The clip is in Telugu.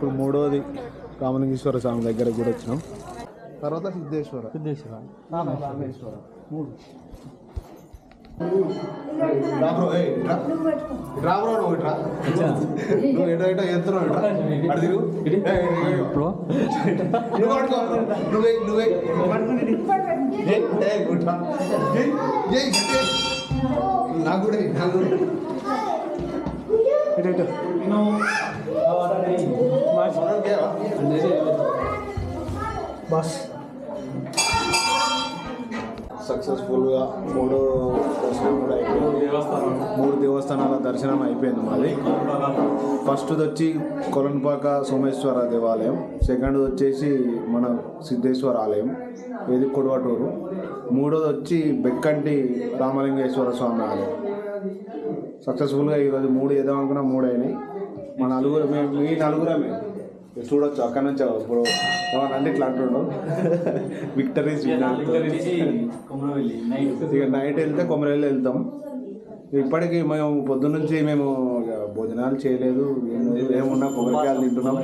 ఇప్పుడు మూడోది రామలింగేశ్వర స్వామి దగ్గర కూడా వచ్చినాం. తర్వాత సిద్ధేశ్వర రామేశ్వర మూడు. నువ్వు ఎటో ఎటో ఎత్తున్నావు బస్ సక్సెస్ఫుల్గా మూడు దేవస్థానాల దర్శనం అయిపోయింది మాది. ఫస్ట్ది వచ్చి కొలన్పాక సోమేశ్వర దేవాలయం, సెకండ్ వచ్చేసి మన సిద్ధేశ్వర ఆలయం, ఇది కొడవటూరు, మూడోది వచ్చి బెక్కంటి రామలింగేశ్వర స్వామి ఆలయం. సక్సెస్ఫుల్గా ఈరోజు మూడు చేద్దాం అనుకున్నా, మూడు అయినాయి. మా నలుగురు మీ నలుగురమే చూడొచ్చు అక్కడ నుంచి. ఇప్పుడు అంటే ఇట్లా అంటుండవు విక్టరీస్. ఇక నైట్ వెళ్తే కొమరవెల్లి వెళ్తాం. ఇప్పటికీ మేము పొద్దున్నుంచి మేము భోజనాలు చేయలేదు, ఏమున్నా కొబ్బరికాయలు తింటున్నాం.